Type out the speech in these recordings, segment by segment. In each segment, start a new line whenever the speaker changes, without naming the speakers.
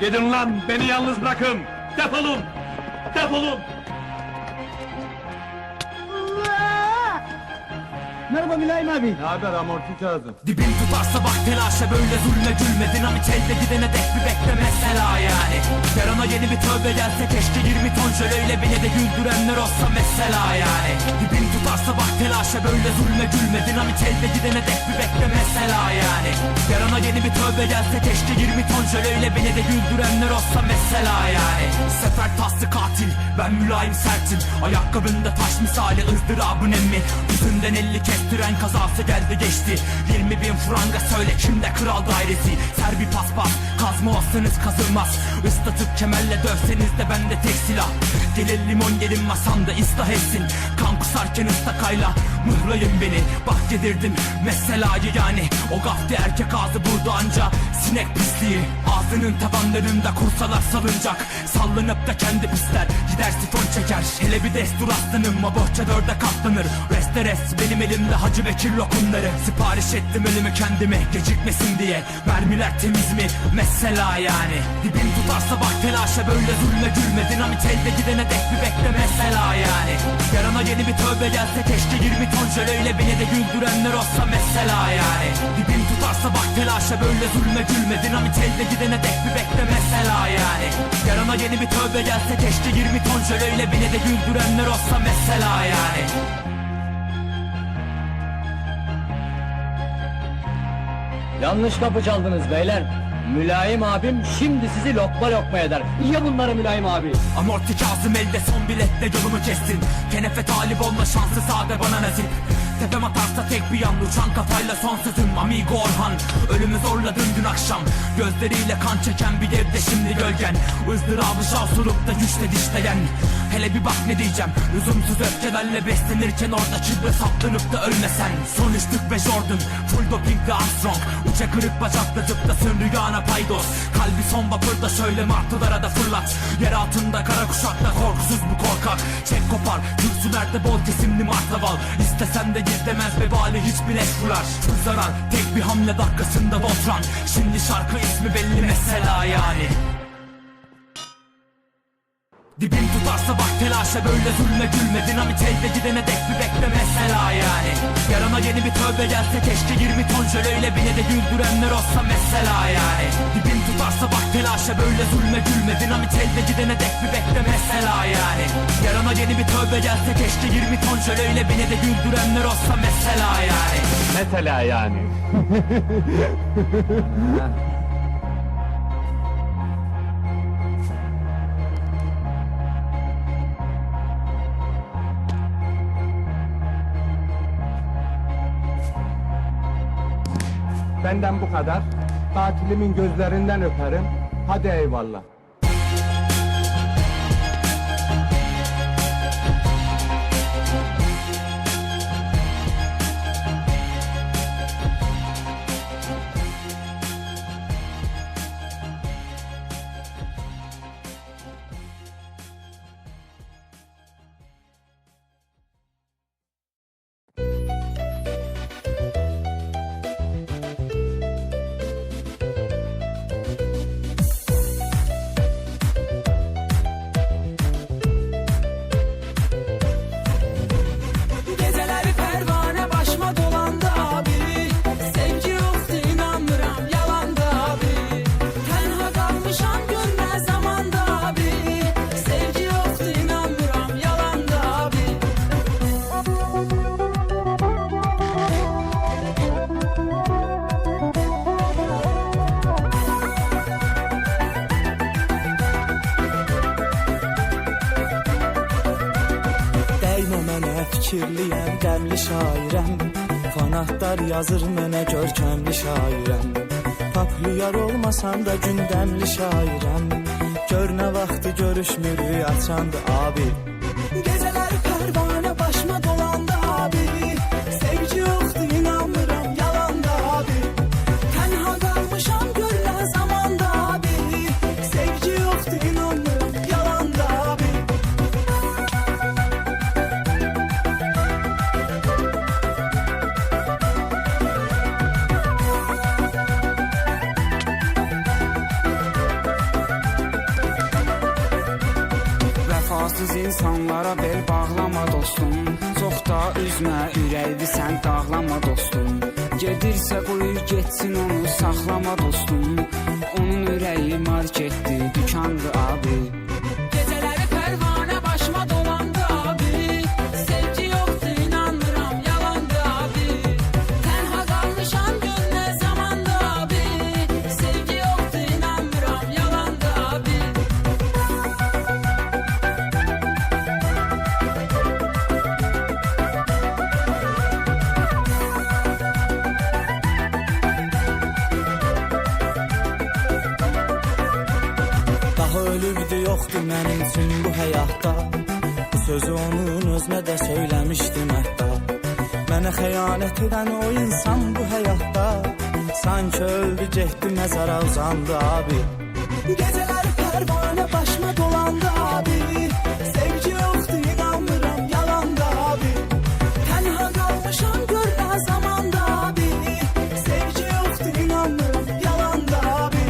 Gidin lan, beni yalnız bırakın! Defolun! Defolun!
Merhaba Mülayim abi.
Ne haber, amorti kağıdı?
Dibin tutarsa bak telaşa böyle zulme gülme. Dinamit elde gidene dek bir bekle mesela yani. Yarına yeni bir tövbe gelse keşke 20 ton jöleyle beni de güldürenler olsa mesela yani. Dibin tutarsa bak telaşa böyle zulme gülme. Dinamit elde gidene dek bir bekle mesela yani. Yarına yeni bir tövbe gelse keşke 20 ton jöleyle beni de güldürenler olsa mesela yani. Sefer taslı katil ben mülayim sertim. Ayakkabında taş misali ızdırabın emmi. Yüzünden 50 kestiren kazası geldi geçti. 20.000 franga söyle kimde kral dairesi. Ser bir paspas kazma olsanız kazılmaz. Islatıp kemerle dövseniz de bende tek silah. Gelin limon gelin masamda ıslah etsin. Kan kusarken ıstakayla mıhlayın beni. Bak yedirdim meselayı yani. O gafti erkek ağzı burada anca sinek pisliği. Ağzının tabanlarında kursalar salınacak. Sallanıp da kendi pisler gider sifon çeker. Hele bir destur aslanım o bohça dörde katlanır. Resteres benim elimde Hacı Bekir lokumları. Sipariş ettim ölümü kendime gecikmesin diye. Mermiler temiz mi mesela yani. Dibin tutarsa bak telaşa böyle zulme gülme. Dinamit elde gidene dek bir bekle mesela yani. Yarana Yarına yeni bir tövbe gelse keşke 20 ton jöleyle beni de güldürenler olsa mesela yani. Dibim tutarsa bak telaşa böyle zulme gülme, dinamit elde gidene dek bir bekle mesela yani. Yarına yeni bir tövbe gelse keşke 20 ton jöleyle beni de güldürenler olsa mesela yani.
Yanlış kapı çaldınız beyler. Mülayim abim şimdi sizi lokma lokma eder. Ye bunları Mülayim abi.
Amorti Kazım elde son biletle yolumu kestin. Kenefe talip olma şansı sade bana nasip. Tepem atarsa tek bir yan uçan kafayla son sözüm Amigo Orhan. Ölümü zorladın dün akşam. Gözleriyle kan çeken bir evde şimdi gölgen. Izdırabı şavsurup da güçle dişleyen. Hele bir bak ne diyeceğim. Lüzumsuz öfkelerle beslenirken orada çılgın saplanıp da ölmesen. Son üçlük ve Jordan, full dopingli Armstrong. Uça kırık bacakla zıplasın rüyana paydos. Kalbi son vapurda şöyle martılara da fırlat. Yer altında kara kuşakta korkusuz bu korkak. Çek kopar, kürsülerde bol kesimli martaval. İstesen de gizlemez vebali hiçbir eş vurar. Zarar, tek bir hamle dakikasında Voltran. Şimdi şarkı ismi belli mesela yani. Dibim tutarsa bak telaşa böyle zulme gülme, dinamit elde gidene dek bir bekle mesela yani. Yarına yeni bir tövbe gelse keşke 20 ton jöleyle beni de güldürenler olsa mesela yani. Dibim tutarsa bak telaşa böyle zulme gülme, dinamit elde gidene dek bir bekle mesela yani. Yarına yeni bir tövbe gelse keşke 20 ton jöleyle beni de güldürenler olsa mesela yani.
Mesela yani.
Benden bu kadar. Tatilimin gözlerinden öperim. Hadi eyvallah.
Fikirliyəm, qəmli şairəm. Fanatlar yazır mənə görkəmli şairəm. Populyar olmasam da gündəmli şairəm. Gör nə vaxtı görüşmürük açandı abi. Gecələr pərvanə başıma dolandı abi. Sevgi yoxdur inanmıram yalanda abi. Tənha qalmışam gör nə zamanda abi. Sevgi yoxdur inanmıram yalanda abi.
Vəfasız insanlara bel bağlama dostum. Çox da üzmə ürəkdi sən dağlama dostum. Gedirsə qoyur getsin onu saxlama dostum. Onun ürəyi marketdi, dükandı abi. Gecələri pərvanə başıma dolandı abi. Sevgi yoxdur inanmıram yalandı abi. Tənha qalmışam gör nə zamanda abi. Sevgi yoxdur inanmıram yalandı abi.
Daha ölürdü yoxdur mənim üçün bu həyatda. Bu sözü onun özünə də söyləmişdim hətta. Mənə xəyanət edən o insan bu həyatda sanki öldü getdi məzara uzandı abi. Gecələr pərvanə başıma dolandı abi. Sevgi yoxdur inanmıram yalanda abi. Tənha qalmışam gör nə zamanda abi. Sevgi yoxdur inanmıram yalanda abi.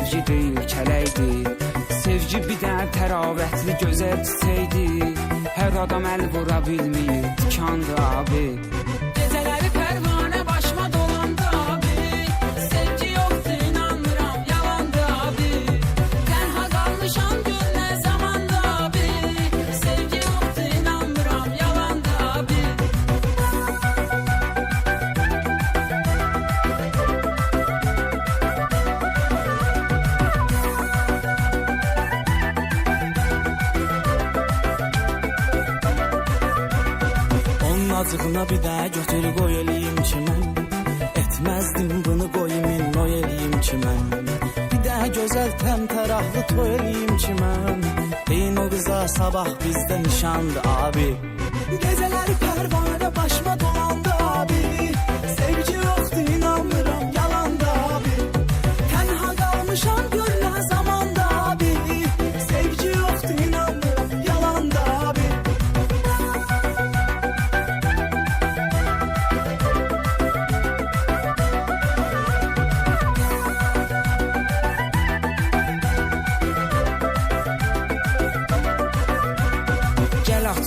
sevgi deyil kələkdir. Sevgi bir dənə təravətli gözəl çiçəkdir. Hər adam əl vura bilmir, tikandır abi. Gecələri pərvanə başıma dolandı abi. Sevgi yoxdur inanmıram, yalandır abi. Tənha qalmışam gör nə zamanda abi. Sevgi yoxdur inanmıram, yalandır abi.
Acığına bir də götür qoy eləyim ki mən etməzdim bunu qoyumin oy eləyim ki mən bir də gözəl təmtəraqlı toy eləyim ki mən deyin o qıza sabah bizdə nişandı abi. Gecələri pərvanədə başıma dolandı abi. Sevgi yoxdur inanmıram, yalandı abi. Tənha qalmışam gör nə zamanda abi. Sevgi yoxdur inanmıram, yalandı abi.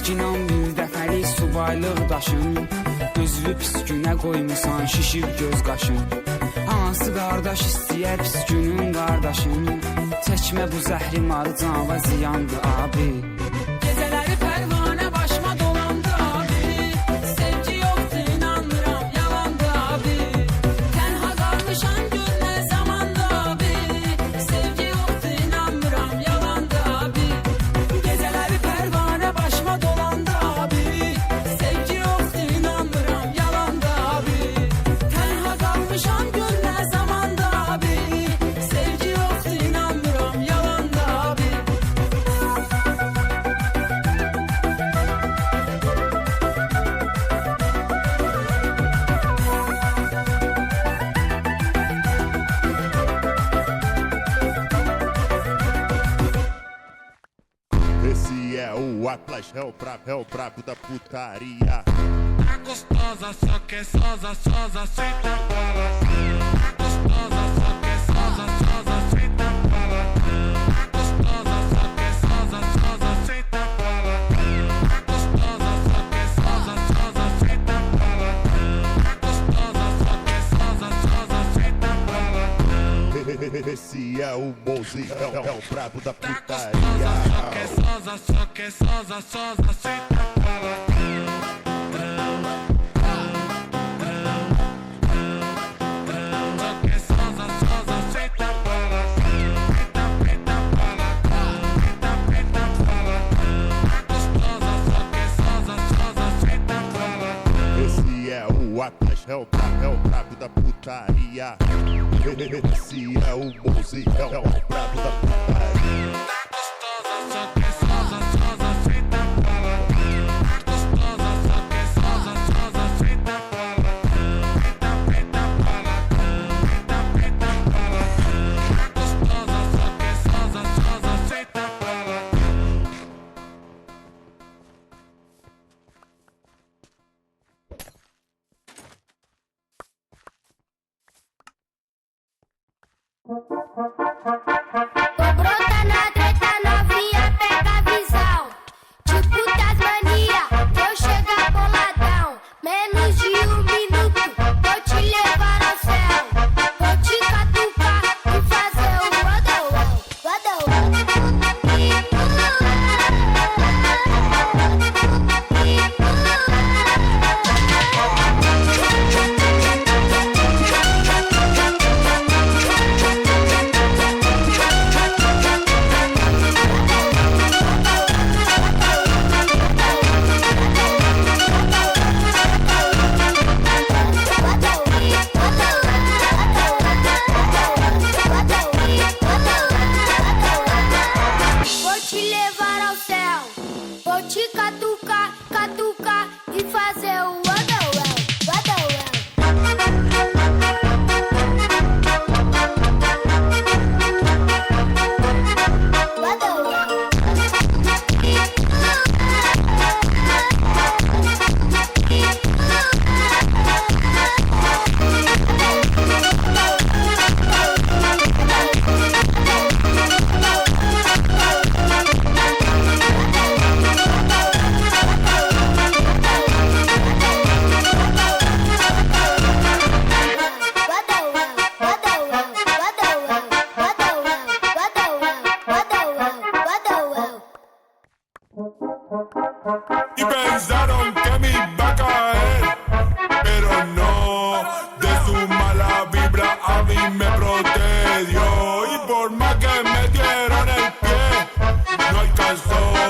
Ginan bir dəfəlik subaylıq daşın. Özlü pis günə qoymusan şişib göz qaşın. Hansı qardaş istəyər pis günün qardaşın. Çəkmə bu zəhri marı canva ziyandır abi. Gecələri pərvanə başıma dolandı abi. Sevgi yoxdur inanmıram, yalandır abi. Tənha qalmışam gör nə zamanda abi. Sevgi yoxdur inanmıram, yalandır abi. Gecələri pərvanə başıma dolandı abi. Sevgi yoxdur inanmıram, yalandır abi. Tənha qalmışam gör nə zamanda abi. Sevgi yoxdur inanmıram, yalandır abi.
Esse é o Atlas, é o brabo da putaria.
Tá gostosa, só que é sosa, sosa, senta para. Tá gostosa, só que é sosa, sosa, senta para. Tá gostosa, só que é sosa, sosa, senta para. Tá gostosa, só que é sosa, sosa, senta para. Tá gostosa, só que é sosa, sosa, senta para.
Esse é o Mozi, é o brabo da
Tá
putaria.
gostosa, só que é sosa, só que é sosa, sosa, senta para.
Esse é o Atlas, é o brabo da putaria. Esse é o Mozi, é o brabo da putaria.
Tá gostosa, só que é sosa, sosa, senta para. Tá gostosa, só que é sosa, sosa, senta para. Peta, peta para. Peta, peta para. Tá gostosa, só que é sosa, sosa, senta para.
Tô brota na treta novinha, pega a visão. Tipo Tasmania, eu chegar boladão. Menos de 1 minuto, vou te levar ao céu. Vou te catucar e fazer o rodão,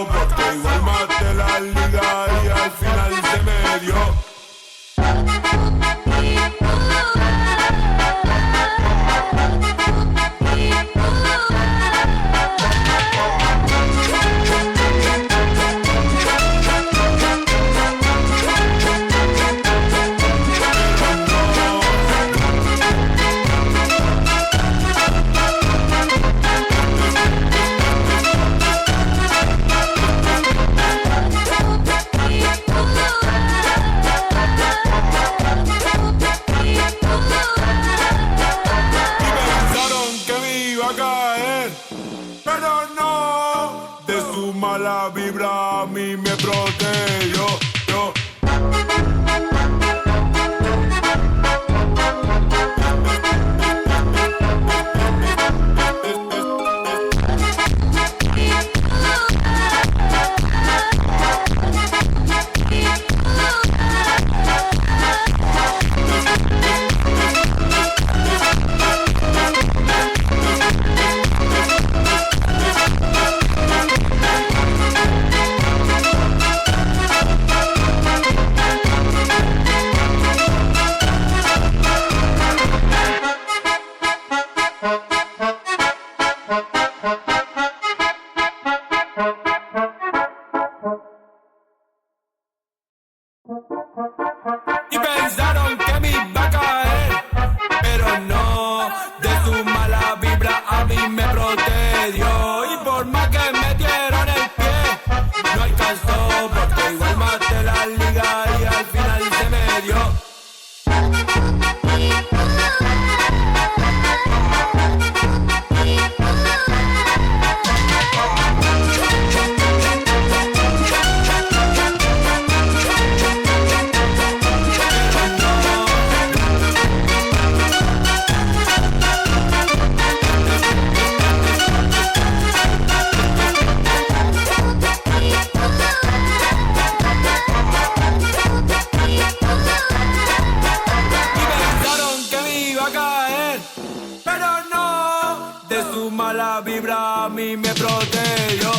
porque igual maté la liga y al final se me dio. La vibra a mí me protegió. Y pensaron que me iba a caer, pero no, de su mala vibra a mí me protegió. Y por más que me dieron el pie, no alcanzó, porque igual maté la liga y al final se me dio. La vibra a mí me protegió.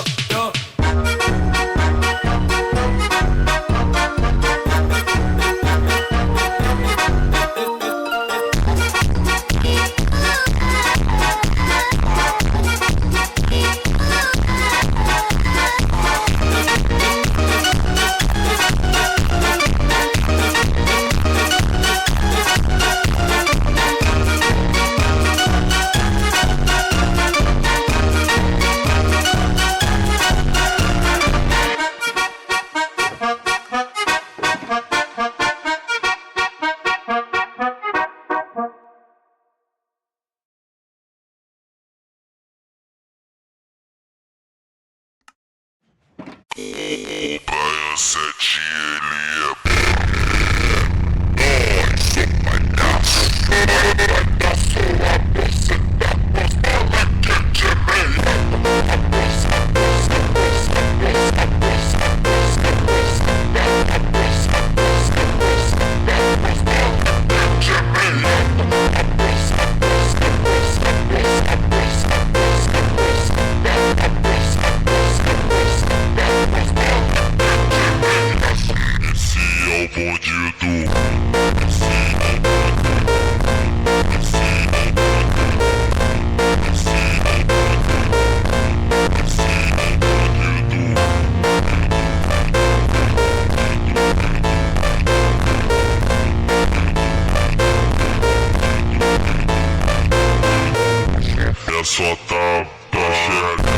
Só tá cheio.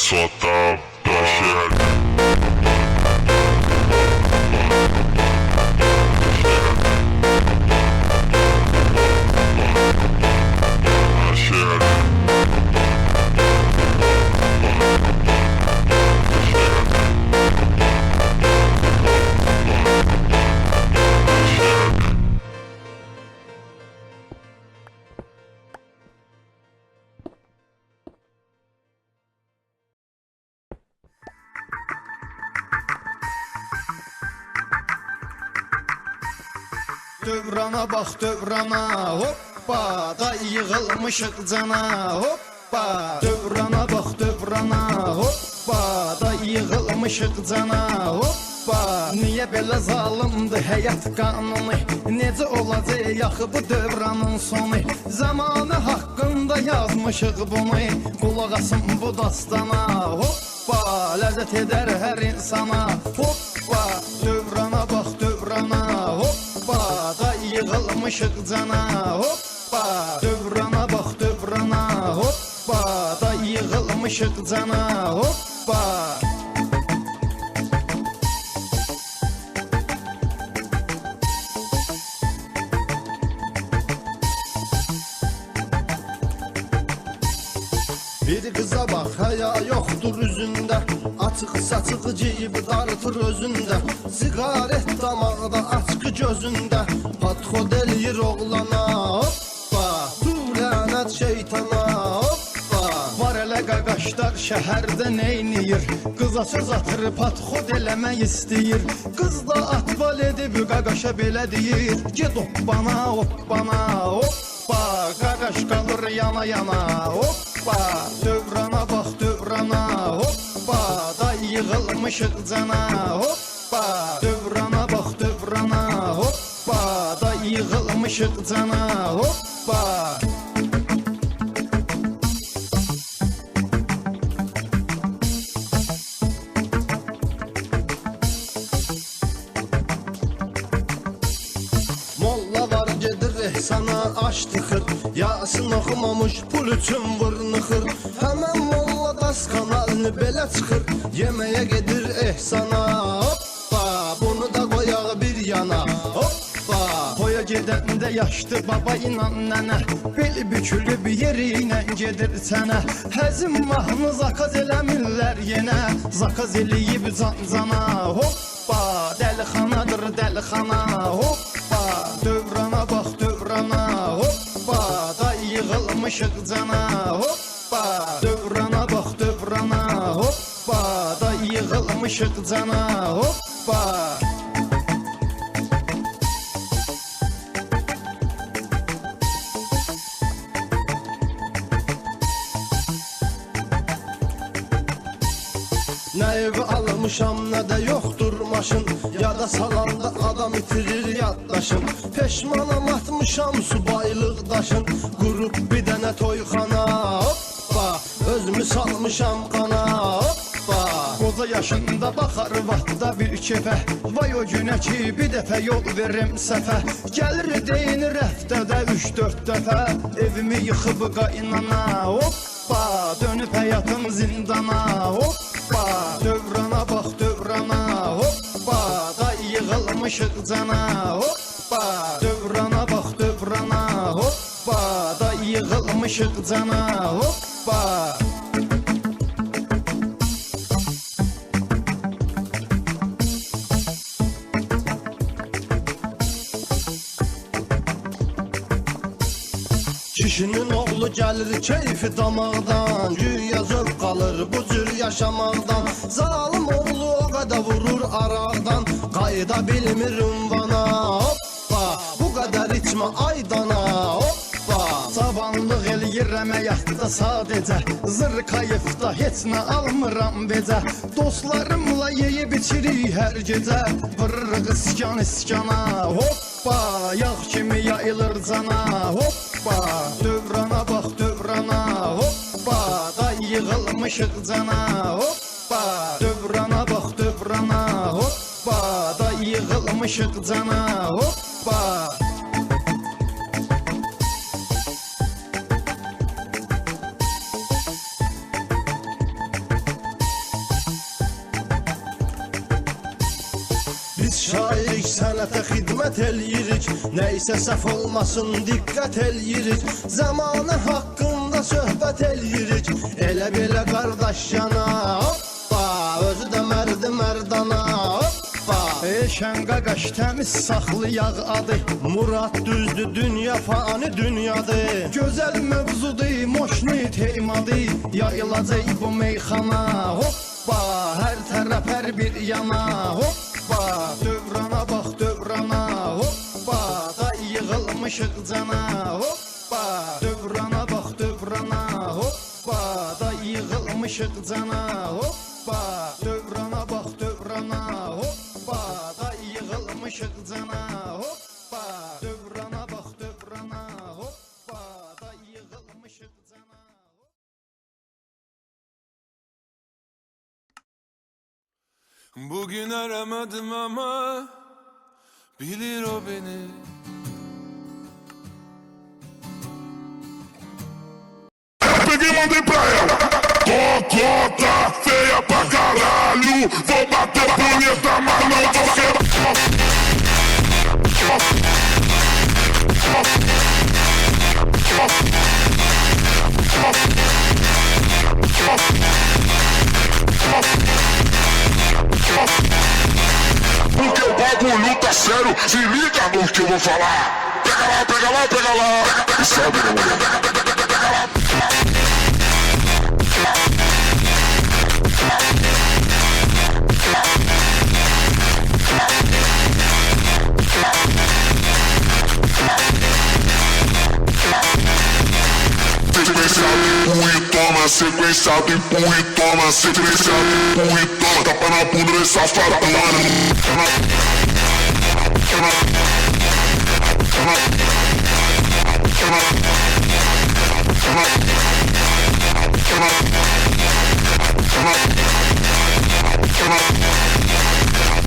solta pra chegar.
Dövrana bax dövrana, hoppa, da yığılmışıq cana, hoppa. Dövrana bax dövrana, hoppa, da yığılmışıq cana, hoppa. Niyə belə zalımdır həyat qanunu, necə olacaq axı bu dövranın sonu? Zamanı haqqında yazmışıq bunu, qulaq asın bu dastana, hoppa. Ləzzət edər hər insana, hoppa. Dövrana bax dövrana, hoppa, da yığılmışıq cana, hoppa. Dövrana bax dövrana, hoppa, da yığılmışıq cana, hoppa. Bir kıza bak haya yoktur üzündə, açıq saçıq giyib dartır özündə, sigaret damaqda açıq gözündə, padxod eləyir oğlana, hoppa. Tu lənət şeytana, hoppa. Var elə qaqaşlar şəhərdə neyniyir, qıza söz atır padxod eləmək istəyir. Qız da atbal edib qaqaşa belə deyir, get hoppana hoppana, hoppa. Qaqaş qalır yana yana, hoppa. Dövrana bax dövrana, hoppa, da yığılmışıq cana, hoppa. Dövrana bax dövrana, hoppa, da yığılmışıq cana, hoppa. Molla var gedir ehsana aş tıxır, Yasin oxumamış pul üçün vırnıxır. Həmən molla daskan alını belə çıxır, yeməyə gedir ehsana, hoppa. Bunu da qoyaq bir yana, hoppa. Toya gedəndə yaşlı baba inan nənə, beli bükülüb yeri ilə gedir sənə. Həzim mahnı zakaz eləmirlər yenə, zakaz eləyib can-cana, hoppa. Dəlixanadır dəlixana, hoppa. Dövrana bax dövrana, hoppa, da yığılmışıq cana, hoppa. Dövrana bax dövrana, hoppa, da yığılmışıq cana, hoppa. Nə evi almışam, nə də yoxdur maşın, yada salanda adam itirir yaddaşın. Peşmanam atmışam subaylıq daşın, qurub bir dənə toyxana, hoppa. Özümü salmışam qana, hoppa. Qoca yaşında baxar vatda bir kefə, vay o günə ki bir dəfə yol verim səfə. Gəlir deyinir həftədə 3-4 dəfə, evimi yıxıb qaynana, hoppa. Dönüb həyatım zindana, hoppa. Dövrana bax dövrana, hoppa, da yığılmışıq cana, hoppa. Dövrana bax dövrana, hoppa, da yığılmışıq cana, hoppa. Kişinin oğlu gəlir keyfi damaqdan, güya zövq qalır bu cür yaşamaqdan. Zalim oğlu o qədər vurur araqdan, qayda bilmir ünvana, hoppa. Bu qədər içmə aydana, hoppa. Cavanlıq eləyirəm həyatda sadəcə, zır kayıfda heç nə almıram becə. Dostlarımla yeyib içirik hər gecə, vırırıq iskan iskana, hoppa. Yağ kimi yayılır cana, hoppa. Dövrana bax dövrana, hoppa, da yığılmışıq cana, hoppa. Dövrana bax dövrana, hoppa, da yığılmışıq cana, hoppa. şairik, sənətə xidmət eləyirik. Nəysə səhv olmasın, diqqət eləyirik. Zamanı haqqında söhbət eləyirik. Elə belə qardaş yana, hoppa, özü də mərdi mərdana, hoppa. Eşən qaqaş təmiz saxlayaq adı. Murad düzdür, dünya fani dünyadır. Gözəl mövzudur, moşni teymadı. Yayılacaq bu meyxana, hoppa. Hər tərəf hər bir yana, hoppa. Dövrana bax dövrana, hoppa. Da yığılmışıq cana, hoppa. Dövrana bax dövrana, hoppa. Da yığılmışıq cana, hoppa. Dövrana bax dövrana, hoppa. Da yığılmışıq cana, hoppa. Dövrana bax dövrana, hoppa. Da yığılmışıq cana.
Bugün aramadım ama bilir o beni.
Peguei e mandei pra ela. Cocota feia pra caralho. Vou bater punheta, mas não vou ser. Porque o bagulho tá sério. Se liga no que eu vou falar. Pega lá, pega lá, pega lá. E sobe no mulher. Sequenciado em pum e toma, sequenciado em pum e toma, tapa na bunda desse safadona.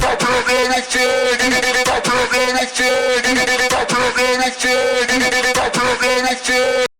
Tá pegando fogo, tá pegando fogo, tá pegando fogo, tá pegando fogo.